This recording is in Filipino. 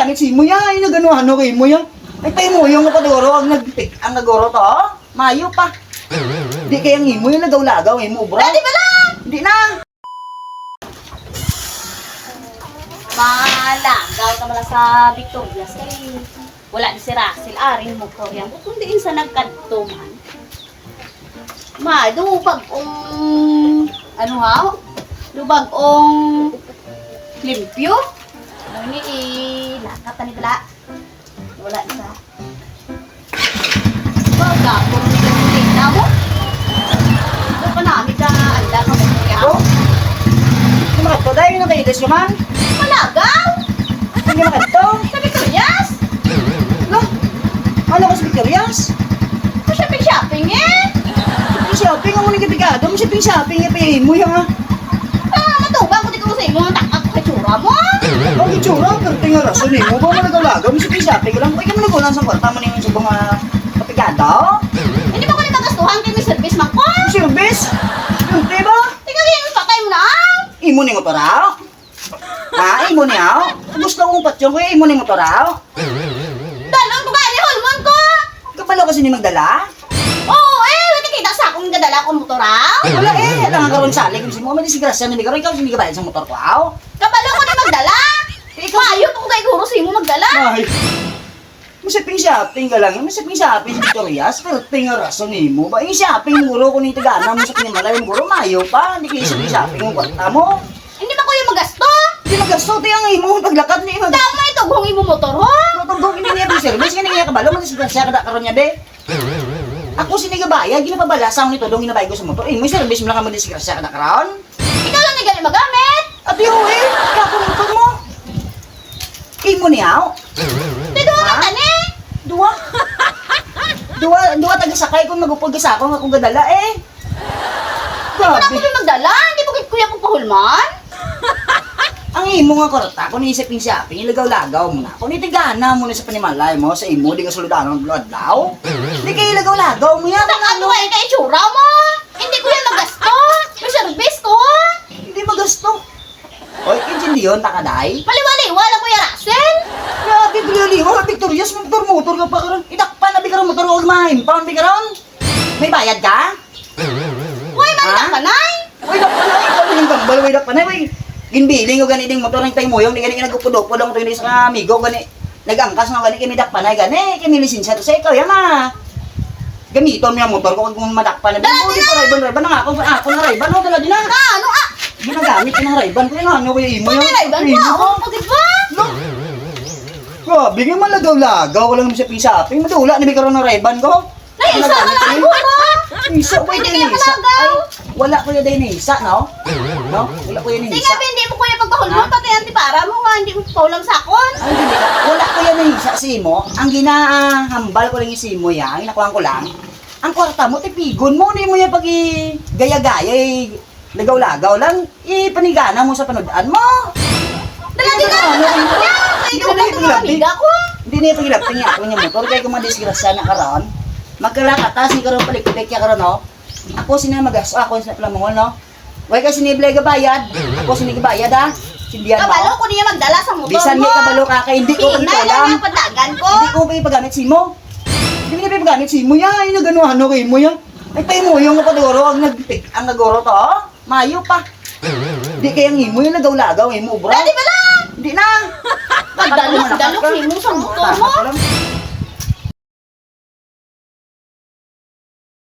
pagamit si mo ya, ay naganuhan no kay mo ya. Ay tayo mo yung napaduro ang nagagoro to. Mayo pa. Di kayang imo yung lagaw-lagaw imo bro. Dati ba lang? Hindi na. Malagaw ka mala sa Victoria's kay wala ni si Russell aring mo ko yan kundi sa nagkantuman. Dubag ano ha? Dubag limpyo. Ano ni lakat ni bala. Wala isa. Baga kung ni na mo. Ano pa namin ka anda ka mo kaya? Bro. Kumato dahil na kayo des man. Malagaw! Hindi makanto. Sa Victoria's? Lo. Ano ko sa Victorias? Sa shopping eh! Shopping ang muna kabigado. Shopping pa mo yung ha. Matubang ko dito sa imo ang takak sa tsura mo. Ang itsura, perting nga rason eh. Mo ba mo nagalaga? Shopping lang. Ay, kami nagulang sa kwarta mo na yung mga kapigado. Hindi mo ko na magastuhan kay may service man ko. Service? Yung diba? Tingnan yung patay mo na. Imo ni motor raw? Ha? Imo ni aw? Gusto kong patyong ko, imo ni motor raw? Dalong ko gani hulmon ko. Kapalo kasi ni magdala? Oo wala kita sa akong gadala ko motor aw. Wala eh, alam nga karon sa alig. Mo man disgrasya ni karon ikaw sini gabayad sa motor ko aw. Kabalo ko na magdala. Mayo po ko kay guro sa imo magdala. Ay. Masiping shopping ka lang. Masiping shopping sa Victorias. Pero tinga rason nimo ba? Yung shopping muro ko ni tagana mo sa pinamalay muro mayo pa. Hindi kayo shopping shopping mo kwarta mo. Hindi ba ko yung magasto? Hindi magasto tayo ang imo paglakad ni imo. Tama ito kung imo motor ho. Matugog ini niya yung service kani niya kabalo man disgrasya kada karon niya be. Ako sinigabayad, ginapabala sa nito dong ginabay ko sa motor. Imo service mo lang ka disgrasya kada karon. Ikaw lang gali magamit. At yung kako motor mo. Imo niyaw. Tido ka tani. Dua. Dua taga-sakay kung magupag sa ako nga kung gadala eh. Wala ko Grabe. may magdala. Hindi mo kuya kong pahulman. Ang imo nga korta, kung naisipin shopping, ilagaw-lagaw mo na. Kung itigana mo na sa panimalay mo, sa imo, di ka suludan ng blood daw. Di kayo ilagaw-lagaw mo yan. Ano ay kay tsura mo? Hindi ko yan magasto. May service ko. Hindi magasto. Oy, hindi yun, takaday. Maliwaliwala ko yung Russell. Grabe, biliwaliwa, Victorias, motor ka pa karon. Idakpan na bikaron motor o mahin, paon bikaron. May bayad ka? Uy, mandak ka nay. Uy, dakpan na, ikaw yung gambal, uy, dakpan na, uy. Ginbiling ko gani ding motor ng tayo mo yung, di gani nagupod-upod ang motor sa amigo, gani. Nagangkas nga gani, kami dakpan na, gani, kami lisensya to sa ikaw, yama. Gamiton mo yung motor ko kung madakpan na. Dala Di pa Rayban na nga ako na Rayban, no, dala din na. Ano ah? Ginagamit ko ng Rayban, kaya nga nyo kaya imo yung. Pati Rayban mo ako. Pagod ba? Grabe nga malagaw-lagaw, walang siya shopping, madula, nabi karoon ng Rayban ko. Nay, isa na lang ko ba? Isa ko Pwede yung kayo isa. malagaw. Ay, wala ko yung din isa, no? No? Wala ko yung Hindi isa. nga, hindi mo kuya pagpahulman. Ha? Pati antipara mo nga. Hindi mo paulang sakon. Ay, hindi ka. Wala ko yung isa si mo. Ang ginahambal ko lang yung si mo yan, nakuhaan ko lang. Ang kwarta mo, tipigon mo, hindi mo yung pag gaya-gaya, lagaw-lagaw lang, ipanigana mo sa panodaan mo. Dala din na. Ikaw lang ito mga amiga ko. Hindi na yung pagilapin niya ako niya motor, kaya kung madisgrasya na karon, magkalakatas ni karon palikpik kaya karon, no? Ako sina magasto, ako sina plamungol, no? Huwag ka siniblay gabayad, ako sinigabayad, ha? Sindihan mo. Kabalo ko niya magdala sa motor mo. Bisan may kabalo ka kay hindi ko Pina lang alam. ang padagan ko. Hindi ko pa ipagamit si mo. Hindi ko na ipagamit si mo yan, ay naganuhan no kay mo yan. Ay tayo mo yung napaduro, ang nagoro to, oh. Mayo pa. Di kayang imo yung nagaw-lagaw, imo bro. Dati ba lang? Hindi na. Pagdalok mo sa motor mo. Tama ka lang.